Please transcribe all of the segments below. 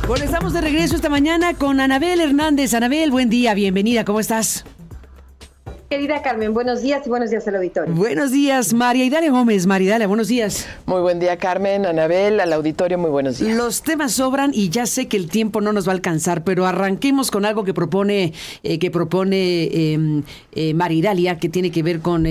Bueno, estamos de regreso esta mañana con Anabel Hernández. Anabel, buen día, bienvenida, ¿cómo estás? Querida Carmen, buenos días y buenos días al auditorio. Buenos días, María Idalia Gómez. María Idalia, buenos días. Muy buen día, Carmen, Anabel, al auditorio, muy buenos días. Los temas sobran y ya sé que el tiempo no nos va a alcanzar, pero arranquemos con algo que propone María Idalia, que tiene que ver con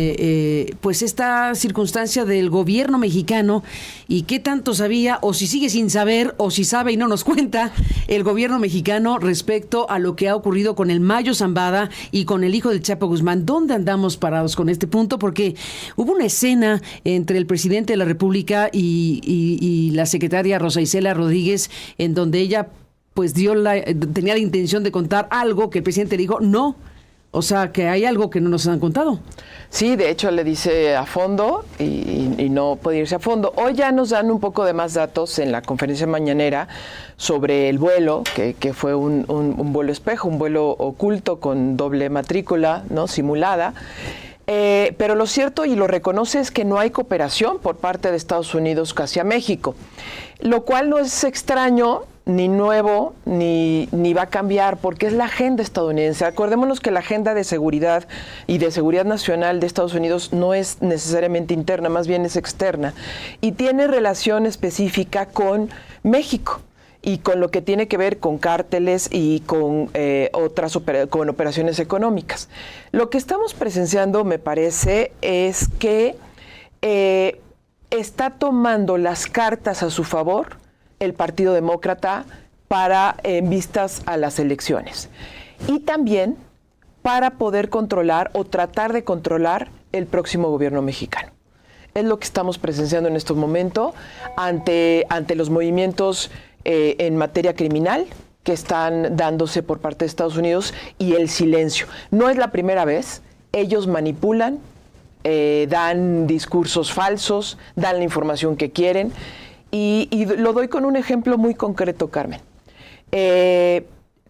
pues esta circunstancia del gobierno mexicano y qué tanto sabía, o si sigue sin saber, o si sabe y no nos cuenta, el gobierno mexicano respecto a lo que ha ocurrido con el Mayo Zambada y con el hijo del Chapo Guzmán. ¿Dónde andamos parados con este punto? Porque hubo una escena entre el presidente de la República y la secretaria Rosa Isela Rodríguez, en donde ella pues tenía la intención de contar algo que el presidente le dijo no. O sea, que hay algo que no nos han contado. Sí, de hecho le dice a fondo y no puede irse a fondo. Hoy ya nos dan un poco de más datos en la conferencia mañanera sobre el vuelo, que fue un vuelo espejo, un vuelo oculto con doble matrícula, ¿no? Simulada. Pero lo cierto, y lo reconoce, es que no hay cooperación por parte de Estados Unidos hacia México, lo cual no es extraño, ni nuevo, ni va a cambiar, porque es la agenda estadounidense. Acordémonos que la agenda de seguridad y de seguridad nacional de Estados Unidos no es necesariamente interna, más bien es externa, y tiene relación específica con México y con lo que tiene que ver con cárteles y con con operaciones económicas. Lo que estamos presenciando, me parece, es que está tomando las cartas a su favor el Partido Demócrata para vistas a las elecciones, y también para poder controlar o tratar de controlar el próximo gobierno mexicano. Es lo que estamos presenciando en este momento ante los movimientos en materia criminal que están dándose por parte de Estados Unidos y el silencio. No es la primera vez, ellos manipulan, dan discursos falsos, dan la información que quieren. Y lo doy con un ejemplo muy concreto, Carmen.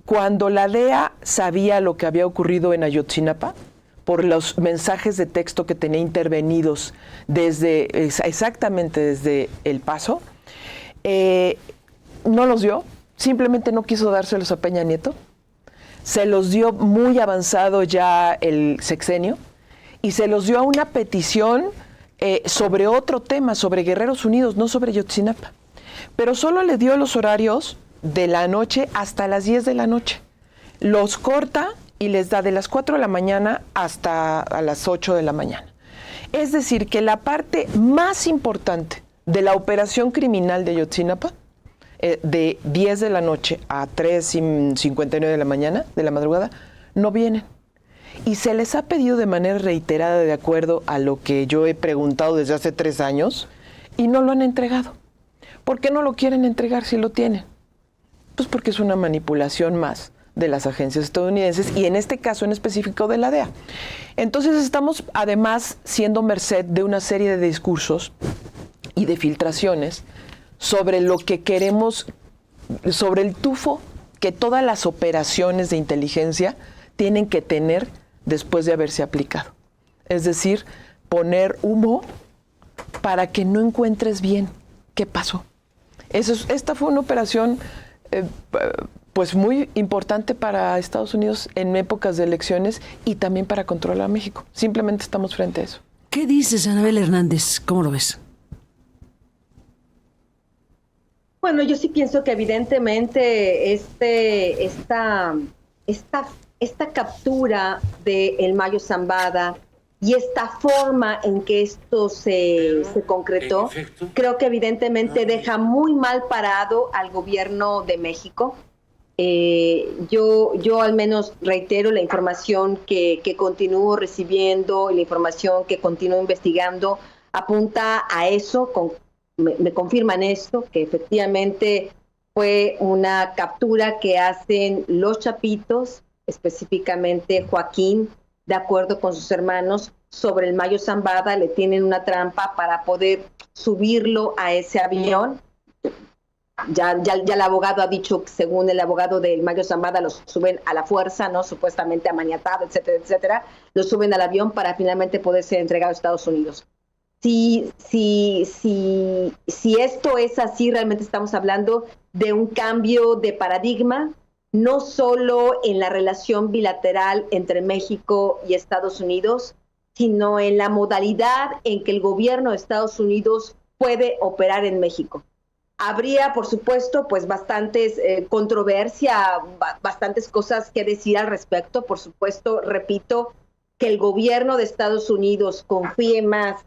Cuando la DEA sabía lo que había ocurrido en Ayotzinapa, por los mensajes de texto que tenía intervenidos exactamente desde El Paso, no los dio, simplemente no quiso dárselos a Peña Nieto. Se los dio muy avanzado ya el sexenio y se los dio a una petición sobre otro tema, sobre Guerreros Unidos, no sobre Ayotzinapa. Pero solo le dio los horarios de la noche hasta las 10 de la noche. Los corta y les da de las 4 de la mañana hasta a las 8 de la mañana. Es decir, que la parte más importante de la operación criminal de Ayotzinapa, de 10 de la noche a 3:59 de la mañana, de la madrugada, no vienen. Y se les ha pedido de manera reiterada, de acuerdo a lo que yo he preguntado desde hace 3 años, y no lo han entregado. ¿Por qué no lo quieren entregar si lo tienen? Pues porque es una manipulación más de las agencias estadounidenses y en este caso en específico de la DEA. Entonces estamos además siendo merced de una serie de discursos y de filtraciones sobre lo que queremos, sobre el tufo que todas las operaciones de inteligencia tienen que tener después de haberse aplicado. Es decir, poner humo para que no encuentres bien qué pasó. Esta fue una operación pues muy importante para Estados Unidos en épocas de elecciones y también para controlar a México. Simplemente estamos frente a eso. ¿Qué dices, Anabel Hernández? ¿Cómo lo ves? Bueno, yo sí pienso que evidentemente esta captura de el Mayo Zambada y esta forma en que esto se concretó, creo que evidentemente deja muy mal parado al gobierno de México. Yo al menos reitero la información que continúo recibiendo y la información que continúo investigando apunta a eso, me confirman esto, que efectivamente fue una captura que hacen los Chapitos, específicamente Joaquín, de acuerdo con sus hermanos, sobre el Mayo Zambada. Le tienen una trampa para poder subirlo a ese avión. Ya el abogado ha dicho que según el abogado del Mayo Zambada lo suben a la fuerza, ¿no? Supuestamente amaniatado, etcétera, etcétera. Lo suben al avión para finalmente poder ser entregado a Estados Unidos. si esto es así, realmente estamos hablando de un cambio de paradigma, no solo en la relación bilateral entre México y Estados Unidos, sino en la modalidad en que el gobierno de Estados Unidos puede operar en México. Habría, por supuesto, pues bastantes controversia, bastantes cosas que decir al respecto. Por supuesto, repito, que el gobierno de Estados Unidos confíe más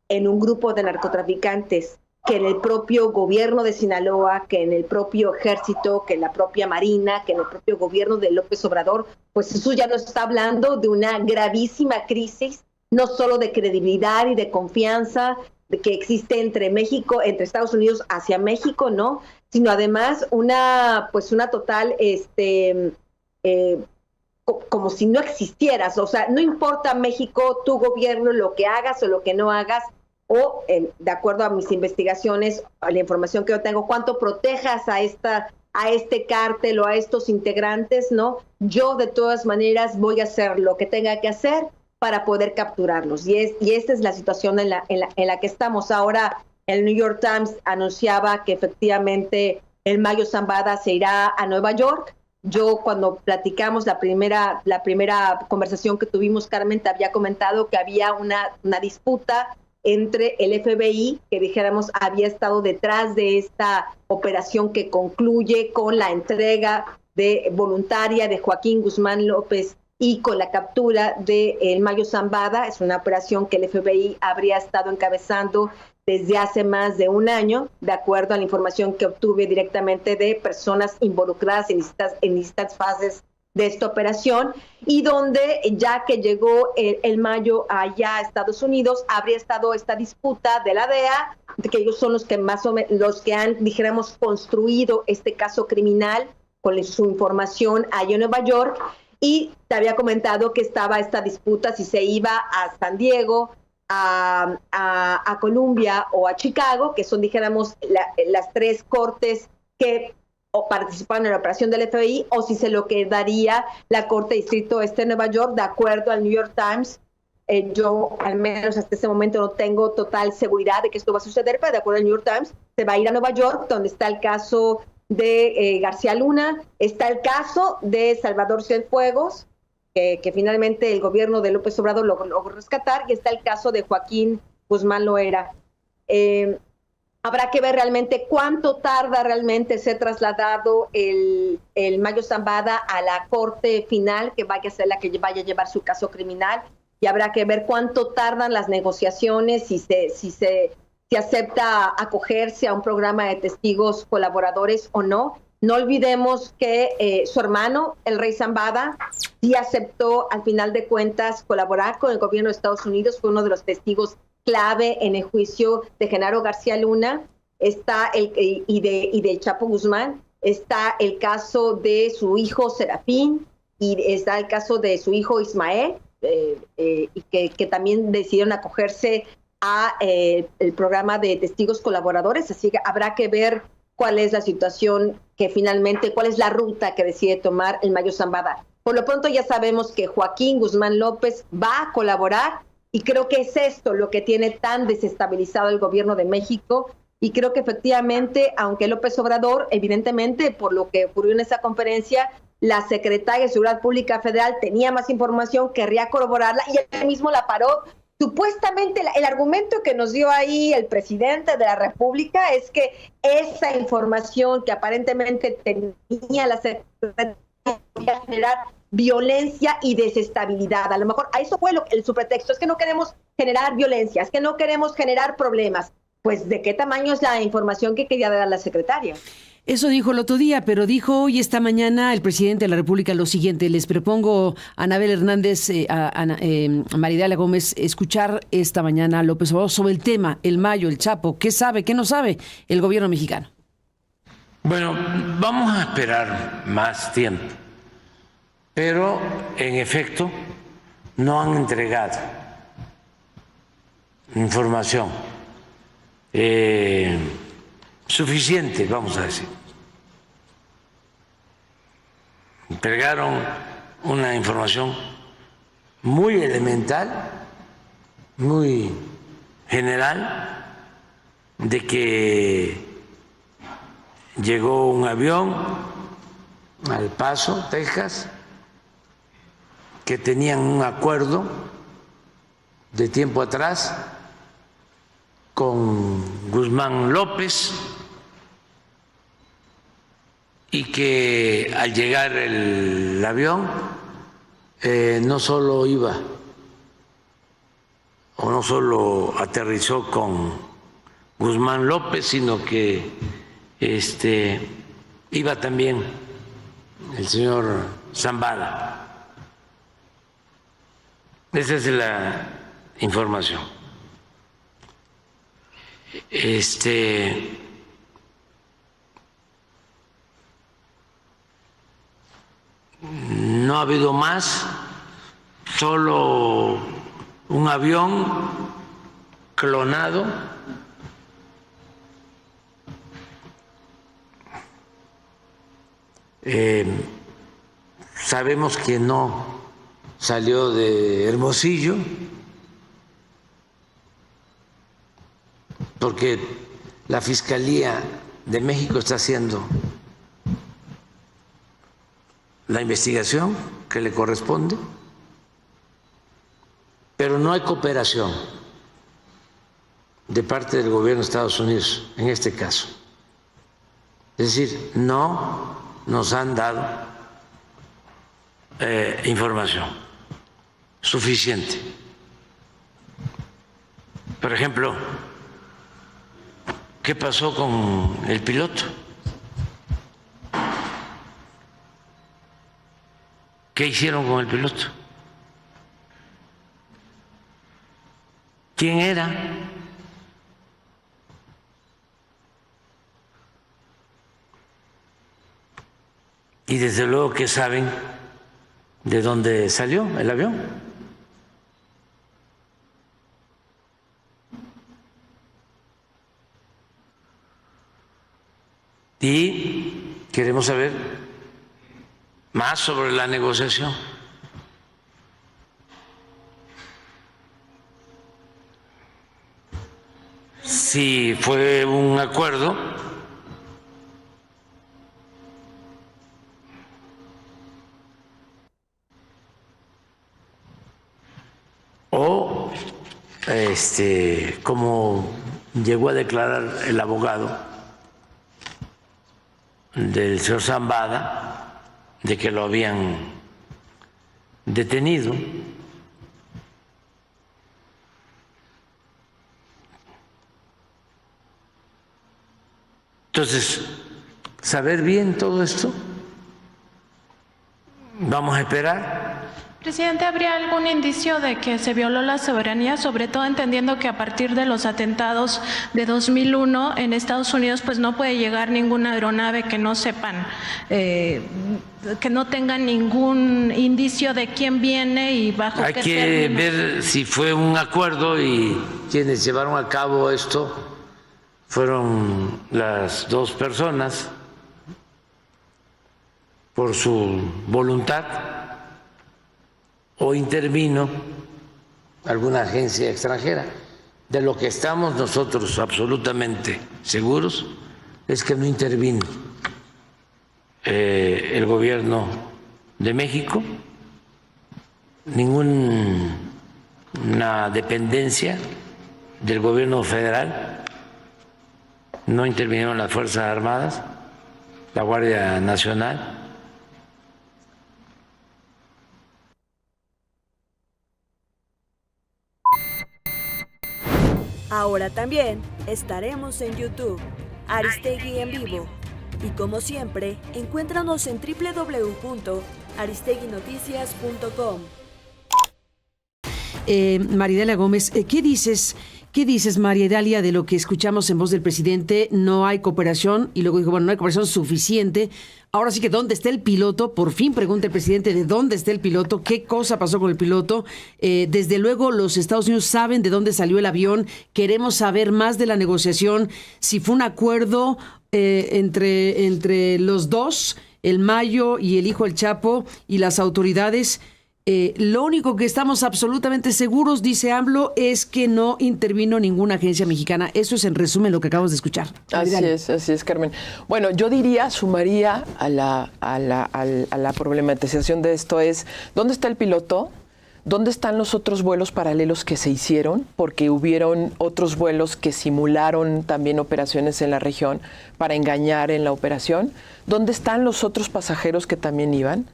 en un grupo de narcotraficantes que en el propio gobierno de Sinaloa, que en el propio ejército, que en la propia Marina, que en el propio gobierno de López Obrador, pues eso ya nos está hablando de una gravísima crisis, no solo de credibilidad y de confianza que existe entre México, entre Estados Unidos hacia México, ¿no? Sino además una total, como si no existieras. O sea, no importa México, tu gobierno, lo que hagas o lo que no hagas, o de acuerdo a mis investigaciones, a la información que yo tengo, cuánto protejas a este cártel o a estos integrantes, ¿no? Yo de todas maneras voy a hacer lo que tenga que hacer para poder capturarlos. Y esta es la situación en la que estamos. Ahora el New York Times anunciaba que efectivamente el Mayo Zambada se irá a Nueva York. Yo cuando platicamos la primera conversación que tuvimos, Carmen, te había comentado que había una disputa entre el FBI, que dijéramos había estado detrás de esta operación que concluye con la entrega voluntaria de Joaquín Guzmán López y con la captura de el Mayo Zambada. Es una operación que el FBI habría estado encabezando desde hace más de un año, de acuerdo a la información que obtuve directamente de personas involucradas en distintas fases de esta operación, y donde ya que llegó el Mayo allá a Estados Unidos, habría estado esta disputa de la DEA, de que ellos son los que más o menos, los que han, dijéramos, construido este caso criminal con su información allá en Nueva York. Y te había comentado que estaba esta disputa si se iba a San Diego, a Columbia o a Chicago, que son, dijéramos, las tres cortes que participaron en la operación del FBI, o si se lo quedaría la Corte de Distrito Este de Nueva York, de acuerdo al New York Times. Yo, al menos hasta este momento, no tengo total seguridad de que esto va a suceder, pero de acuerdo al New York Times, se va a ir a Nueva York, donde está el caso de García Luna, está el caso de Salvador Cienfuegos, que finalmente el gobierno de López Obrador logró rescatar, y está el caso de Joaquín Guzmán Loera. Habrá que ver realmente cuánto tarda realmente ser trasladado el Mayo Zambada a la corte final, que vaya a ser la que vaya a llevar su caso criminal, y habrá que ver cuánto tardan las negociaciones, si se acepta acogerse a un programa de testigos colaboradores o no. No olvidemos que su hermano, el rey Zambada, sí aceptó al final de cuentas colaborar con el gobierno de Estados Unidos, fue uno de los testigos clave en el juicio de Genaro García Luna, está y de Chapo Guzmán, está el caso de su hijo Serafín, y está el caso de su hijo Ismael, y que también decidieron acogerse a el programa de testigos colaboradores. Así que habrá que ver cuál es la situación que finalmente, cuál es la ruta que decide tomar el Mayo Zambada. Por lo pronto ya sabemos que Joaquín Guzmán López va a colaborar, y creo que es esto lo que tiene tan desestabilizado el gobierno de México. Y creo que efectivamente, aunque López Obrador, evidentemente, por lo que ocurrió en esa conferencia, la secretaria de Seguridad Pública Federal tenía más información, querría corroborarla, y él mismo la paró. Supuestamente el argumento que nos dio ahí el presidente de la República es que esa información que aparentemente tenía la secretaria podía generar violencia y desestabilidad. A lo mejor a eso fue su pretexto, es que no queremos generar violencia, es que no queremos generar problemas. Pues, ¿de qué tamaño es la información que quería dar la secretaria? Eso dijo el otro día, pero dijo hoy, esta mañana, el presidente de la República lo siguiente. Les propongo a Anabel Hernández, a Maridalia Gómez, escuchar esta mañana a López Obrador sobre el tema, el Mayo, el Chapo. ¿Qué sabe, qué no sabe el gobierno mexicano? Bueno, vamos a esperar más tiempo, pero en efecto no han entregado información suficiente, vamos a decir. Entregaron una información muy elemental, muy general de que llegó un avión al Paso, Texas, que tenían un acuerdo de tiempo atrás con Guzmán López y que al llegar el avión no solo iba o no solo aterrizó con Guzmán López, sino que iba también el señor Zambada. Esa es la información. No ha habido más, solo un avión clonado sabemos que no salió de Hermosillo porque la Fiscalía de México está haciendo la investigación que le corresponde, pero no hay cooperación de parte del gobierno de Estados Unidos en este caso. Es decir, no nos han dado información suficiente. Por ejemplo, ¿qué pasó con el piloto? ¿Qué hicieron con el piloto? ¿Quién era? Y desde luego que saben de dónde salió el avión. Y queremos saber más sobre la negociación. Si fue un acuerdo o como llegó a declarar el abogado del señor Zambada, de que lo habían detenido. Entonces, saber bien todo esto, vamos a esperar. Presidente, ¿habría algún indicio de que se violó la soberanía, sobre todo entendiendo que a partir de los atentados de 2001 en Estados Unidos pues no puede llegar ninguna aeronave que no sepan, que no tengan ningún indicio de quién viene y bajo Hay qué que términos? ver si fue un acuerdo y quienes llevaron a cabo esto fueron las dos personas por su voluntad o intervino alguna agencia extranjera. De lo que estamos nosotros absolutamente seguros es que no intervino el gobierno de México, ninguna dependencia del gobierno federal, no intervinieron las Fuerzas Armadas, la Guardia Nacional. Ahora también estaremos en YouTube, Aristegui en vivo. Y como siempre, encuéntranos en www.aristeguinoticias.com. María Dalia Gómez, ¿qué dices, María Dalia, de lo que escuchamos en voz del presidente? No hay cooperación, y luego dijo, bueno, no hay cooperación suficiente. Ahora sí que, ¿dónde está el piloto? Por fin pregunta el presidente de dónde está el piloto, qué cosa pasó con el piloto. Desde luego los Estados Unidos saben de dónde salió el avión. Queremos saber más de la negociación, si fue un acuerdo entre los dos, el Mayo y el hijo del Chapo, y las autoridades. Lo único que estamos absolutamente seguros, dice AMLO, es que no intervino ninguna agencia mexicana. Eso es en resumen lo que acabamos de escuchar. Así es, Carmen. Bueno, yo sumaría a la problematización de esto es, ¿dónde está el piloto? ¿Dónde están los otros vuelos paralelos que se hicieron? Porque hubieron otros vuelos que simularon también operaciones en la región para engañar en la operación. ¿Dónde están los otros pasajeros que también iban?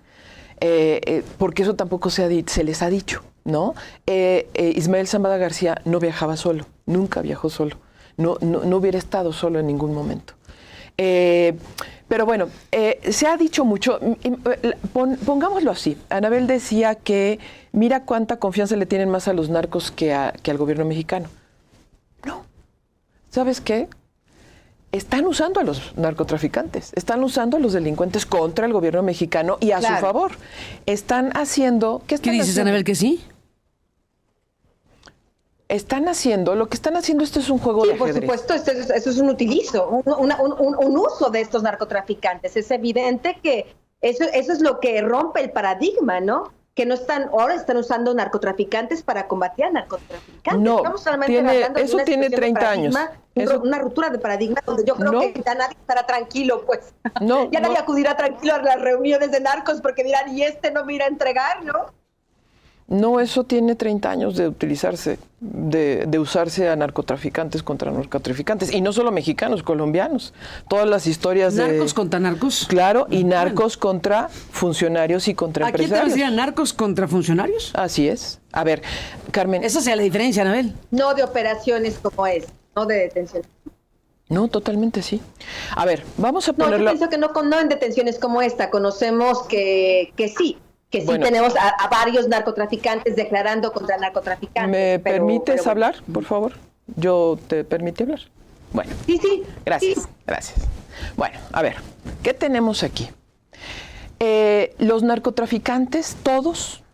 Porque eso tampoco se les ha dicho, ¿no? Ismael Zambada García no viajaba solo, nunca viajó solo, no hubiera estado solo en ningún momento. Pero bueno, se ha dicho mucho, pongámoslo así. Anabel decía que mira cuánta confianza le tienen más a los narcos que al gobierno mexicano. No, ¿sabes qué? Están usando a los narcotraficantes, están usando a los delincuentes contra el gobierno mexicano y a su favor. Están haciendo... ¿Qué dices, haciendo? Anabel, que sí? Están haciendo, lo que están haciendo, esto es un juego de ajedrez. Por supuesto, eso es un un uso de estos narcotraficantes. Es evidente que eso es lo que rompe el paradigma, ¿no? Que ahora están usando narcotraficantes para combatir a narcotraficantes. No, estamos solamente hablando eso de tiene 30 años. Una ruptura de paradigma donde yo creo que ya nadie estará tranquilo, pues. Ya nadie acudirá tranquilo a las reuniones de narcos porque dirán, y no me irá a entregar, ¿no? No, eso tiene 30 años de utilizarse, de usarse a narcotraficantes contra narcotraficantes. Y no solo mexicanos, colombianos. Todas las historias ¿Narcos contra narcos? Claro, y narcos contra funcionarios y contra empresarios. ¿A quién te decía narcos contra funcionarios? Así es. A ver, Carmen. Esa sea la diferencia, Anabel. No de operaciones como no de detenciones. No, totalmente sí. A ver, vamos a ponerlo... No, yo pienso que no en detenciones como esta. Conocemos que sí. Que sí, bueno, tenemos a varios narcotraficantes declarando contra narcotraficantes. ¿Me permites hablar, por favor? ¿Yo te permití hablar? Bueno. Sí. Gracias, sí. Gracias. Bueno, a ver, ¿qué tenemos aquí? Los narcotraficantes, todos,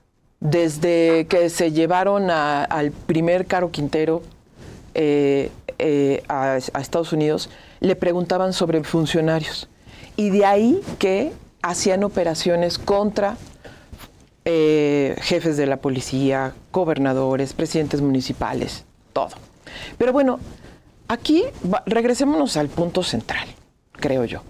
desde que se llevaron al primer Caro Quintero a Estados Unidos, le preguntaban sobre funcionarios. Y de ahí que hacían operaciones contra jefes de la policía, gobernadores, presidentes municipales, todo. Pero bueno, aquí regresémonos al punto central, creo yo.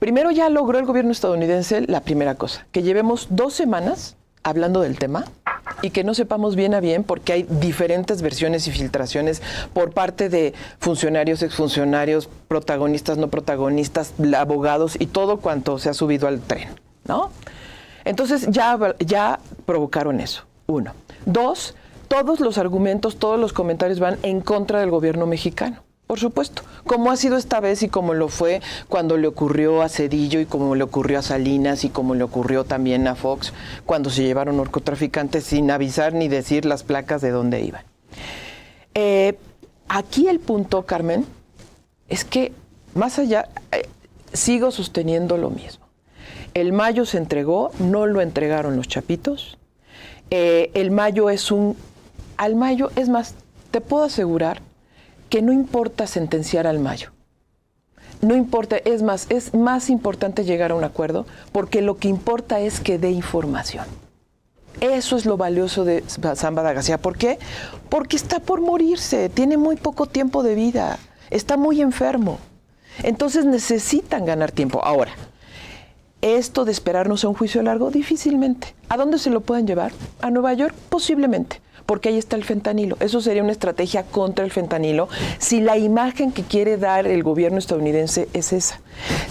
Primero ya logró el gobierno estadounidense la primera cosa, que llevemos 2 semanas hablando del tema y que no sepamos bien a bien porque hay diferentes versiones y filtraciones por parte de funcionarios, exfuncionarios, protagonistas, no protagonistas, abogados y todo cuanto se ha subido al tren, ¿no? Entonces ya provocaron eso, 1. 2, todos los argumentos, todos los comentarios van en contra del gobierno mexicano, por supuesto, como ha sido esta vez y como lo fue cuando le ocurrió a Cedillo y como le ocurrió a Salinas y como le ocurrió también a Fox cuando se llevaron narcotraficantes sin avisar ni decir las placas de dónde iban. Aquí el punto, Carmen, es que más allá, sigo sosteniendo lo mismo. El Mayo se entregó, no lo entregaron los chapitos. El Mayo al Mayo, es más, te puedo asegurar que no importa sentenciar al Mayo. No importa, es más importante llegar a un acuerdo porque lo que importa es que dé información. Eso es lo valioso de Zambada García. ¿Por qué? Porque está por morirse, tiene muy poco tiempo de vida, está muy enfermo. Entonces necesitan ganar tiempo. Ahora, esto de esperarnos a un juicio largo, difícilmente. ¿A dónde se lo pueden llevar? ¿A Nueva York? Posiblemente, porque ahí está el fentanilo. Eso sería una estrategia contra el fentanilo si la imagen que quiere dar el gobierno estadounidense es esa.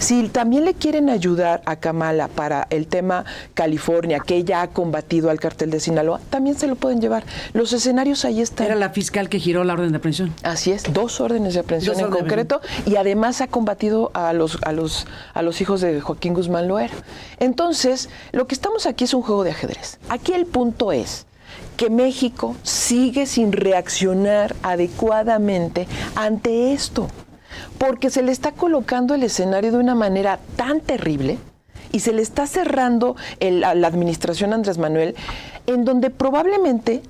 Si también le quieren ayudar a Kamala para el tema California, que ella ha combatido al cartel de Sinaloa, también se lo pueden llevar. Los escenarios ahí están. Era la fiscal que giró la orden de aprehensión. Así es, 2 órdenes de aprehensión en concreto, y además ha combatido a los hijos de Joaquín Guzmán Loera. Entonces, lo que estamos aquí es un juego de ajedrez. Aquí el punto es que México sigue sin reaccionar adecuadamente ante esto, porque se le está colocando el escenario de una manera tan terrible y se le está cerrando la administración Andrés Manuel, en donde probablemente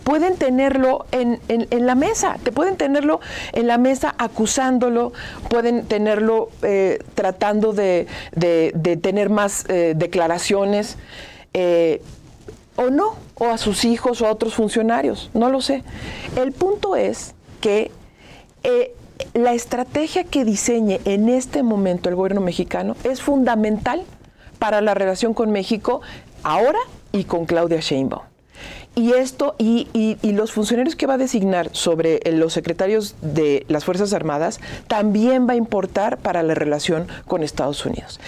pueden tenerlo en la mesa, pueden tenerlo en la mesa acusándolo, pueden tenerlo tratando de tener más declaraciones. o no, o a sus hijos o a otros funcionarios, no lo sé. El punto es que la estrategia que diseñe en este momento el gobierno mexicano es fundamental para la relación con México ahora y con Claudia Sheinbaum. Y esto, y los funcionarios que va a designar sobre los secretarios de las Fuerzas Armadas también va a importar para la relación con Estados Unidos.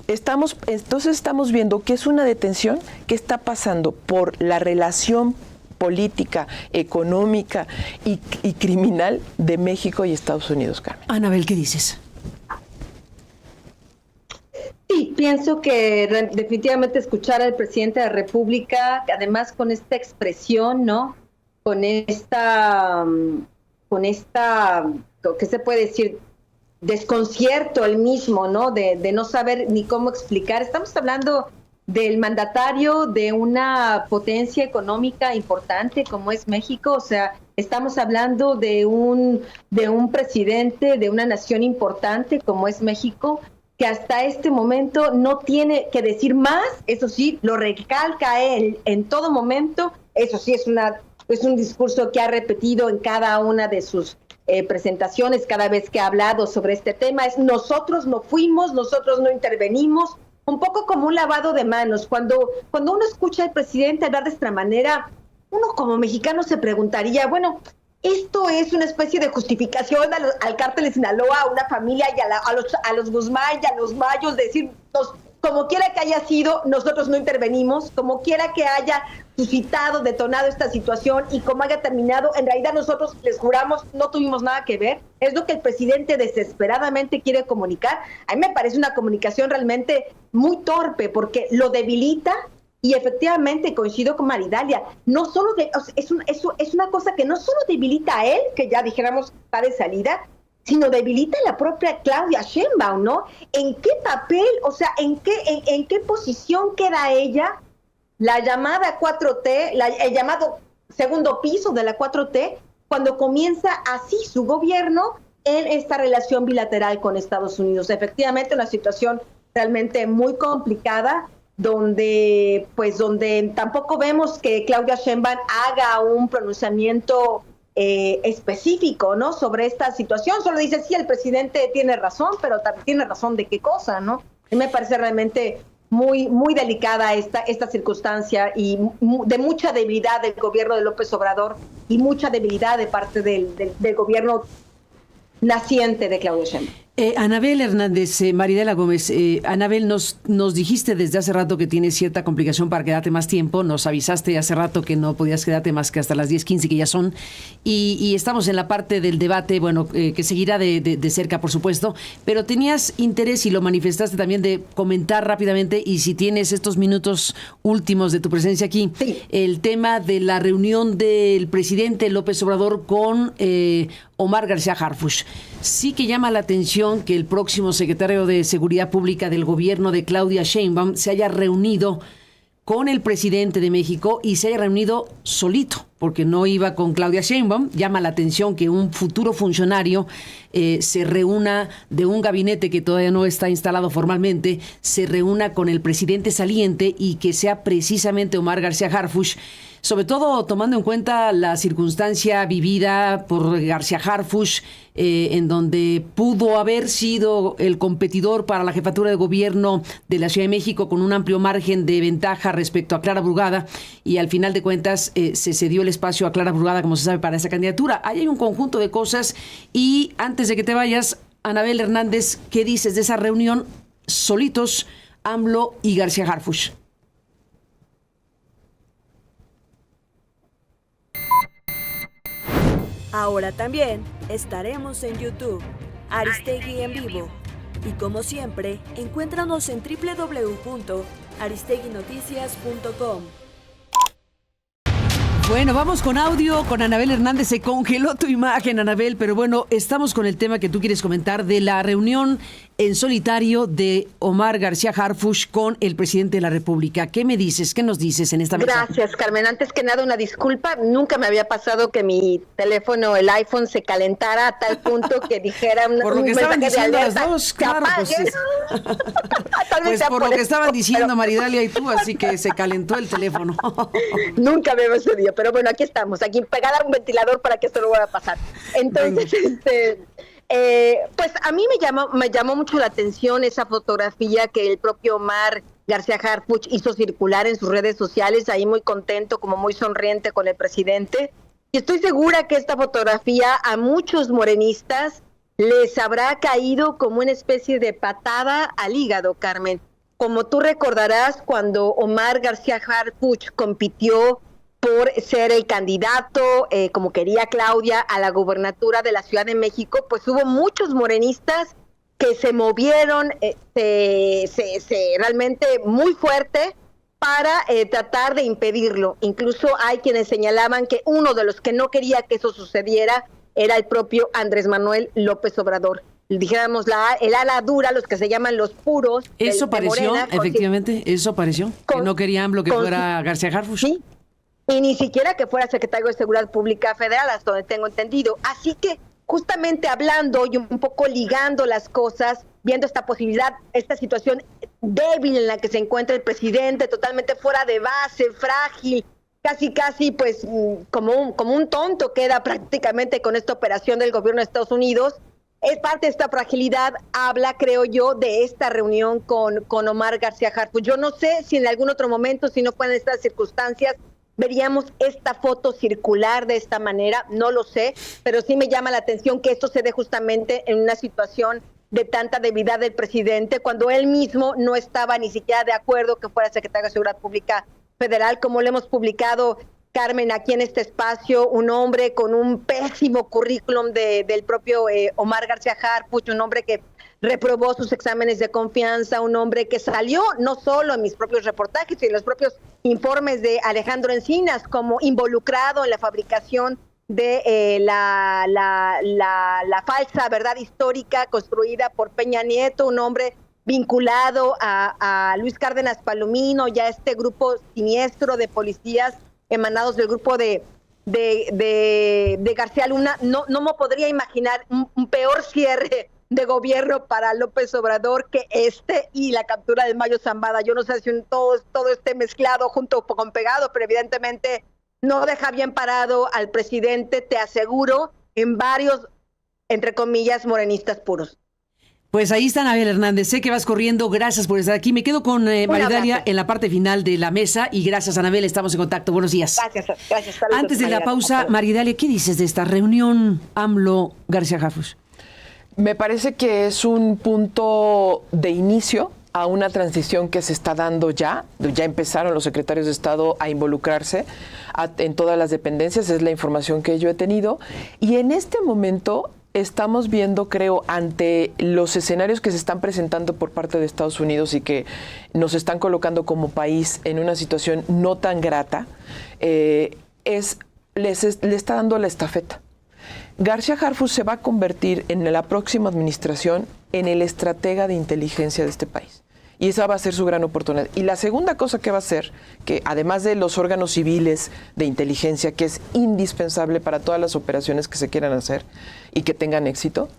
Entonces estamos viendo que es una detención que está pasando por la relación política, económica y criminal de México y Estados Unidos, Carmen. Anabel, ¿qué dices? Sí, pienso que definitivamente escuchar al presidente de la República, además con esta expresión, ¿no? Con esta, ¿qué se puede decir? Desconcierto el mismo, ¿no? De no saber ni cómo explicar. Estamos hablando del mandatario de una potencia económica importante como es México, o sea, estamos hablando de un presidente de una nación importante como es México, que hasta este momento no tiene que decir más, eso sí, lo recalca él en todo momento, eso sí es un discurso que ha repetido en cada una de sus presentaciones, cada vez que ha hablado sobre este tema, es nosotros no fuimos, nosotros no intervenimos, un poco como un lavado de manos. Cuando uno escucha al presidente hablar de esta manera, uno como mexicano se preguntaría, bueno, esto es una especie de justificación al cártel de Sinaloa, a una familia y a los Guzmán y a los Mayos, decir, como quiera que haya sido, nosotros no intervenimos, como quiera que haya suscitado, detonado esta situación y como haya terminado, en realidad nosotros les juramos, no tuvimos nada que ver. Es lo que el presidente desesperadamente quiere comunicar. A mí me parece una comunicación realmente muy torpe porque lo debilita. Y efectivamente coincido con Maridalia, no solo es una cosa que no solo debilita a él, que ya dijéramos está de salida, sino debilita a la propia Claudia Sheinbaum, ¿no? ¿En qué papel, o sea, en qué posición queda ella? La llamada 4T, el llamado segundo piso de la 4T, cuando comienza así su gobierno en esta relación bilateral con Estados Unidos. Efectivamente, una situación realmente muy complicada, donde tampoco vemos que Claudia Sheinbaum haga un pronunciamiento específico, ¿no? Sobre esta situación. Solo dice, sí, el presidente tiene razón, pero también tiene razón de qué cosa, ¿no? A mí me parece realmente muy, muy delicada esta circunstancia y de mucha debilidad del gobierno de López Obrador y mucha debilidad de parte del gobierno naciente de Claudia Sheinbaum. Anabel Hernández, Maridela Gómez, Anabel, nos dijiste desde hace rato que tienes cierta complicación para quedarte más tiempo, nos avisaste hace rato que no podías quedarte más que hasta las 10:15 que ya son, y estamos en la parte del debate, bueno, que seguirá de cerca, por supuesto, pero tenías interés y lo manifestaste también de comentar rápidamente, y si tienes estos minutos últimos de tu presencia aquí, sí, el tema de la reunión del presidente López Obrador con Omar García Harfuch. Sí que llama la atención que el próximo secretario de Seguridad Pública del gobierno de Claudia Sheinbaum se haya reunido con el presidente de México y se haya reunido solito, porque no iba con Claudia Sheinbaum. Llama la atención que un futuro funcionario se reúna de un gabinete que todavía no está instalado formalmente, se reúna con el presidente saliente y que sea precisamente Omar García Harfuch, sobre todo tomando en cuenta la circunstancia vivida por García Harfuch, en donde pudo haber sido el competidor para la jefatura de gobierno de la Ciudad de México con un amplio margen de ventaja respecto a Clara Brugada, y al final de cuentas se cedió el espacio a Clara Brugada, como se sabe, para esa candidatura. Ahí hay un conjunto de cosas, y antes de que te vayas, Anabel Hernández, ¿qué dices de esa reunión solitos AMLO y García Harfuch? Ahora también estaremos en YouTube, Aristegui en vivo. Y como siempre, encuéntranos en www.aristeguinoticias.com. Bueno, vamos con audio con Anabel Hernández. Se congeló tu imagen, Anabel, pero bueno, estamos con el tema que tú quieres comentar de la reunión en solitario de Omar García Harfuch con el presidente de la República. ¿Qué me dices? ¿Qué nos dices en esta mesa? Gracias, Carmen. Antes que nada, una disculpa. Nunca me había pasado que mi teléfono, el iPhone, se calentara a tal punto que dijera por lo que estaban diciendo las dos, claro. Pues por lo que estaban diciendo Maridalia y tú, así que se calentó el teléfono. Nunca me había sucedido, pero bueno, aquí estamos, aquí pegada a un ventilador para que esto no vuelva a pasar. Entonces, pues a mí me llamó mucho la atención esa fotografía que el propio Omar García Harfuch hizo circular en sus redes sociales, ahí muy contento, como muy sonriente con el presidente. Y estoy segura que esta fotografía a muchos morenistas les habrá caído como una especie de patada al hígado, Carmen. Como tú recordarás, cuando Omar García Harfuch compitió por ser el candidato, como quería Claudia, a la gubernatura de la Ciudad de México, pues hubo muchos morenistas que se movieron realmente muy fuerte para tratar de impedirlo. Incluso hay quienes señalaban que uno de los que no quería que eso sucediera era el propio Andrés Manuel López Obrador. Dijéramos el ala dura, los que se llaman los puros. Eso pareció, Morena, efectivamente, eso pareció, que no quería AMLO que fuera García Harfuch. Sí, y ni siquiera que fuera secretario de Seguridad Pública Federal, hasta donde tengo entendido. Así que, justamente hablando y un poco ligando las cosas, viendo esta posibilidad, esta situación débil en la que se encuentra el presidente, totalmente fuera de base, frágil, casi pues como un tonto queda prácticamente con esta operación del gobierno de Estados Unidos. Es parte de esta fragilidad, habla, creo yo, de esta reunión con Omar García Harfuch. Yo no sé si en algún otro momento, si no fueran estas circunstancias, veríamos esta foto circular de esta manera, no lo sé, pero sí me llama la atención que esto se dé justamente en una situación de tanta debilidad del presidente, cuando él mismo no estaba ni siquiera de acuerdo que fuera secretario de Seguridad Pública Federal, como lo hemos publicado, Carmen, aquí en este espacio, un hombre con un pésimo currículum del propio Omar García Harfuch, un hombre que reprobó sus exámenes de confianza, un hombre que salió no solo en mis propios reportajes, sino en los propios informes de Alejandro Encinas, como involucrado en la fabricación de la falsa verdad histórica construida por Peña Nieto, un hombre vinculado a Luis Cárdenas Palomino y a este grupo siniestro de policías emanados del grupo de García Luna. No me podría imaginar un peor cierre de gobierno para López Obrador que y la captura de Mayo Zambada. Yo no sé si todo esté mezclado junto con pegado, pero evidentemente no deja bien parado al presidente, te aseguro, en varios, entre comillas, morenistas puros. Pues ahí está Anabel Hernández, sé que vas corriendo, gracias por estar aquí. Me quedo con Maridalia en la parte final de la mesa y gracias, Anabel, estamos en contacto. Buenos días. Gracias. Saludos, antes de la pausa, Maridalia, ¿qué dices de esta reunión AMLO García Harfuch? Me parece que es un punto de inicio a una transición que se está dando ya. Ya empezaron los secretarios de Estado a involucrarse en todas las dependencias, es la información que yo he tenido. Y en este momento estamos viendo, creo, ante los escenarios que se están presentando por parte de Estados Unidos y que nos están colocando como país en una situación no tan grata, le está dando la estafeta. García Harfuch se va a convertir en la próxima administración en el estratega de inteligencia de este país. Y esa va a ser su gran oportunidad. Y la segunda cosa que va a hacer, que además de los órganos civiles de inteligencia, que es indispensable para todas las operaciones que se quieran hacer y que tengan éxito,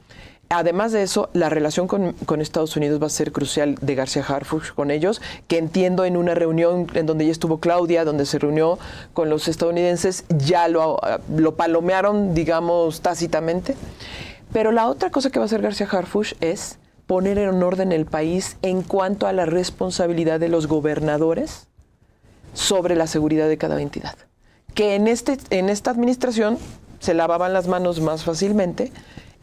además de eso, la relación con Estados Unidos va a ser crucial de García Harfuch con ellos, que entiendo en una reunión en donde ya estuvo Claudia, donde se reunió con los estadounidenses, ya lo palomearon, digamos, tácitamente. Pero la otra cosa que va a hacer García Harfuch es poner en orden el país en cuanto a la responsabilidad de los gobernadores sobre la seguridad de cada entidad. Que en esta administración se lavaban las manos más fácilmente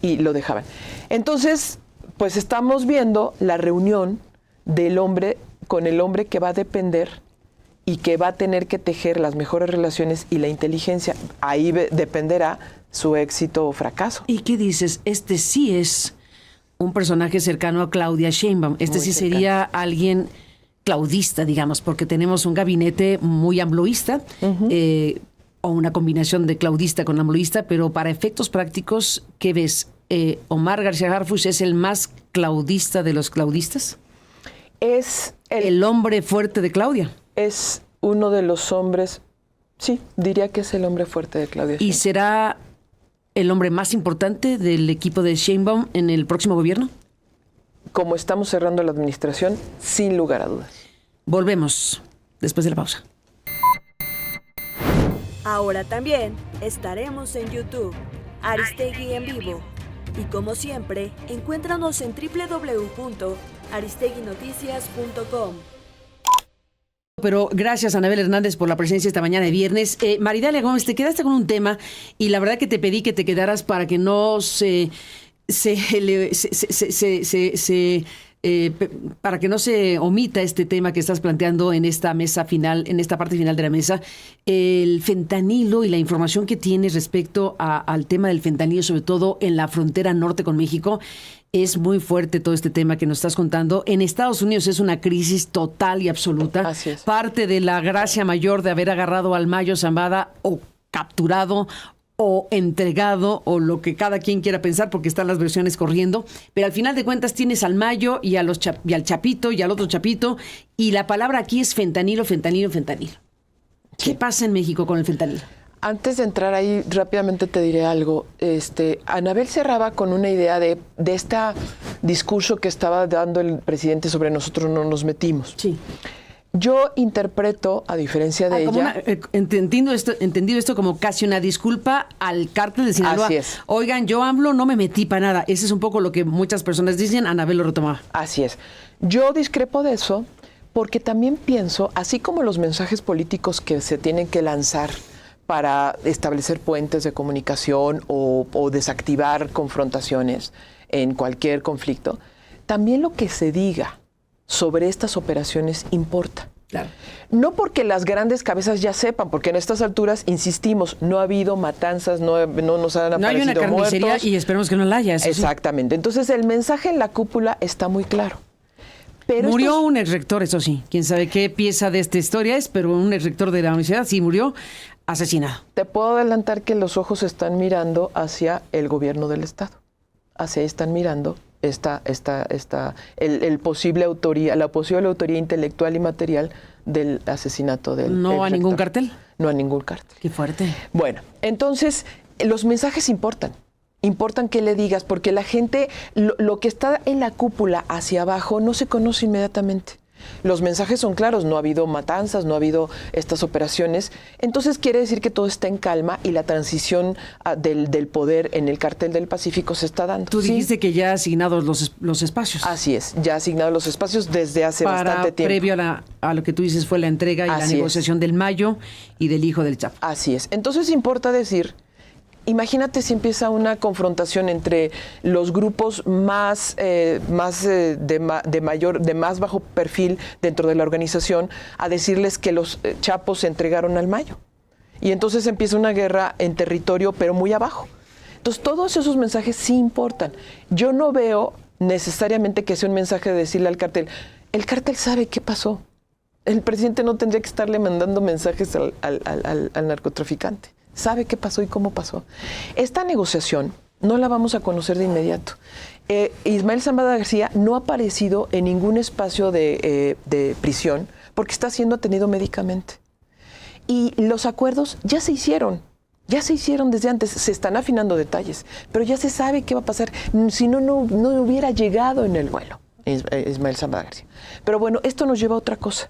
y lo dejaban. Entonces, pues estamos viendo la reunión del hombre con el hombre que va a depender y que va a tener que tejer las mejores relaciones y la inteligencia. Ahí dependerá su éxito o fracaso. ¿Y qué dices? Este sí es un personaje cercano a Claudia Sheinbaum. Este sí sería alguien claudista, digamos, porque tenemos un gabinete muy ambloísta. o una combinación de claudista con amolista, pero para efectos prácticos, ¿qué ves? ¿Omar García Harfuch es el más claudista de los claudistas? Es el hombre fuerte de Claudia. Es uno de los hombres, sí, diría que es el hombre fuerte de Claudia. ¿Y será el hombre más importante del equipo de Sheinbaum en el próximo gobierno? Como estamos cerrando la administración, sin lugar a dudas. Volvemos después de la pausa. Ahora también estaremos en YouTube, Aristegui en vivo. Y como siempre, encuéntranos en www.aristeguinoticias.com. Pero gracias, Anabel Hernández, por la presencia esta mañana de viernes. Maridalia Gómez, te quedaste con un tema y la verdad que te pedí que te quedaras para que no para que no se omita este tema que estás planteando en esta mesa final, en esta parte final de la mesa, el fentanilo y la información que tienes respecto al tema del fentanilo, sobre todo en la frontera norte con México. Es muy fuerte todo este tema que nos estás contando. En Estados Unidos es una crisis total y absoluta. Así es. Parte de la gracia mayor de haber agarrado al Mayo Zambada o capturado o entregado, o lo que cada quien quiera pensar, porque están las versiones corriendo, pero al final de cuentas tienes al Mayo y al Chapito y al otro Chapito, y la palabra aquí es fentanilo, fentanilo, fentanilo. ¿Qué pasa en México con el fentanilo? Antes de entrar ahí, rápidamente te diré algo. Anabel cerraba con una idea de este discurso que estaba dando el presidente sobre nosotros no nos metimos. Sí. Yo interpreto, a diferencia de ella... Entendido esto como casi una disculpa al cártel de Sinaloa. Así es. Oigan, yo AMLO no me metí para nada. Ese es un poco lo que muchas personas dicen. Anabel lo retomaba. Así es. Yo discrepo de eso porque también pienso, así como los mensajes políticos que se tienen que lanzar para establecer puentes de comunicación o desactivar confrontaciones en cualquier conflicto, también lo que se diga sobre estas operaciones importa. Claro. No porque las grandes cabezas ya sepan, porque en estas alturas, insistimos, no ha habido matanzas, no nos han aparecido muertos. No hay una carnicería muertos, y esperemos que no la haya. Exactamente. Sí. Entonces, el mensaje en la cúpula está muy claro. Pero murió un exrector, eso sí. Quién sabe qué pieza de esta historia es, pero un exrector de la universidad sí murió asesinado. Te puedo adelantar que los ojos están mirando hacia el gobierno del Estado. Hacia ahí están mirando la posible autoría intelectual y material del asesinato del ¿No a ningún cartel? No a ningún cartel. Qué fuerte. Bueno, entonces, los mensajes importan. Importan que le digas, porque la gente, lo que está en la cúpula hacia abajo no se conoce inmediatamente. Los mensajes son claros, no ha habido matanzas, no ha habido estas operaciones. Entonces quiere decir que todo está en calma y la transición del poder en el Cártel del Pacífico se está dando. Tú dijiste que ya asignados los espacios. Así es, ya asignados los espacios desde hace bastante tiempo. Previo a lo que tú dices fue la entrega y la negociación del Mayo y del hijo del Chapo. Así es. Entonces importa decir... Imagínate si empieza una confrontación entre los grupos de más bajo perfil dentro de la organización a decirles que los chapos se entregaron al Mayo. Y entonces empieza una guerra en territorio, pero muy abajo. Entonces todos esos mensajes sí importan. Yo no veo necesariamente que sea un mensaje de decirle al cártel, el cártel sabe qué pasó. El presidente no tendría que estarle mandando mensajes al narcotraficante. Sabe qué pasó y cómo pasó. Esta negociación no la vamos a conocer de inmediato. Ismael Zambada García no ha aparecido en ningún espacio de prisión porque está siendo atendido médicamente. Y los acuerdos ya se hicieron desde antes, se están afinando detalles, pero ya se sabe qué va a pasar. Si no hubiera llegado en el vuelo Ismael Zambada García. Pero bueno, esto nos lleva a otra cosa.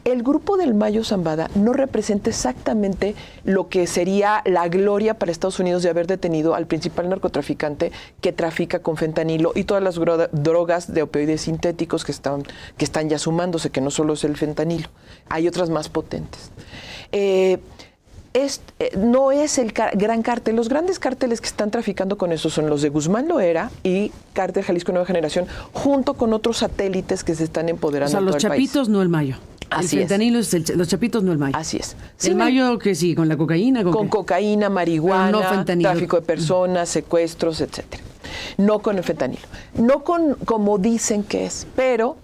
El grupo del Mayo Zambada no representa exactamente lo que sería la gloria para Estados Unidos de haber detenido al principal narcotraficante que trafica con fentanilo y todas las drogas de opioides sintéticos que están ya sumándose, que no solo es el fentanilo, hay otras más potentes. No es el gran cártel. Los grandes cárteles que están traficando con eso son los de Guzmán Loera y Cártel Jalisco Nueva Generación, junto con otros satélites que se están empoderando. O sea, los chapitos, no el Mayo. Así el fentanilo es los chapitos, no el Mayo. Así es. El Mayo, que sí, con la cocaína. Con cocaína, marihuana, no tráfico de personas, secuestros, etcétera. No con el fentanilo. No como dicen que es, pero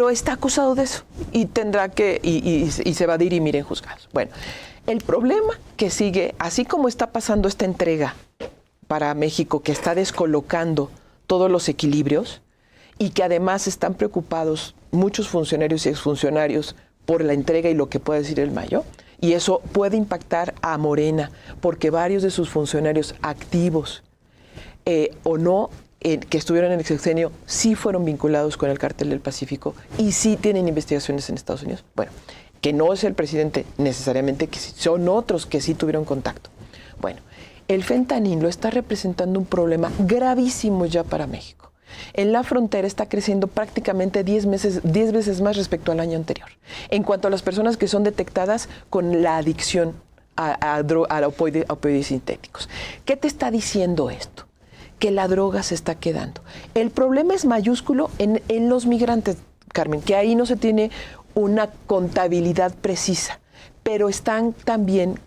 está acusado de eso y tendrá que y se va a dirimir en juzgados. Bueno, El problema que sigue, así como está pasando esta entrega para México, que está descolocando todos los equilibrios y que además están preocupados muchos funcionarios y exfuncionarios por la entrega y lo que puede decir el Mayo, y eso puede impactar a Morena, porque varios de sus funcionarios activos o no, que estuvieron en el sexenio, sí fueron vinculados con el Cártel del Pacífico y sí tienen investigaciones en Estados Unidos. Bueno, que no es el presidente necesariamente, que son otros que sí tuvieron contacto. Bueno, el fentanilo está representando un problema gravísimo ya para México. En la frontera está creciendo prácticamente 10 veces más respecto al año anterior. En cuanto a las personas que son detectadas con la adicción a opioides sintéticos. ¿Qué te está diciendo esto? Que la droga se está quedando. El problema es mayúsculo en los migrantes, Carmen, que ahí no se tiene una contabilidad precisa, pero están también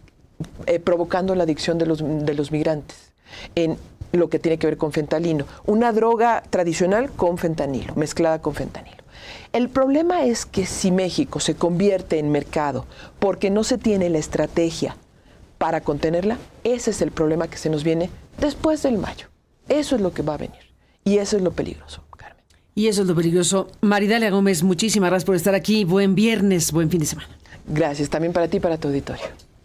provocando la adicción de los migrantes en lo que tiene que ver con fentanilo. Una droga tradicional con fentanilo, mezclada con fentanilo. El problema es que si México se convierte en mercado porque no se tiene la estrategia para contenerla, ese es el problema que se nos viene después del Mayo. Eso es lo que va a venir y eso es lo peligroso. Y eso es lo peligroso. Maridalia Gómez, muchísimas gracias por estar aquí. Buen viernes, buen fin de semana. Gracias también para ti y para tu auditorio.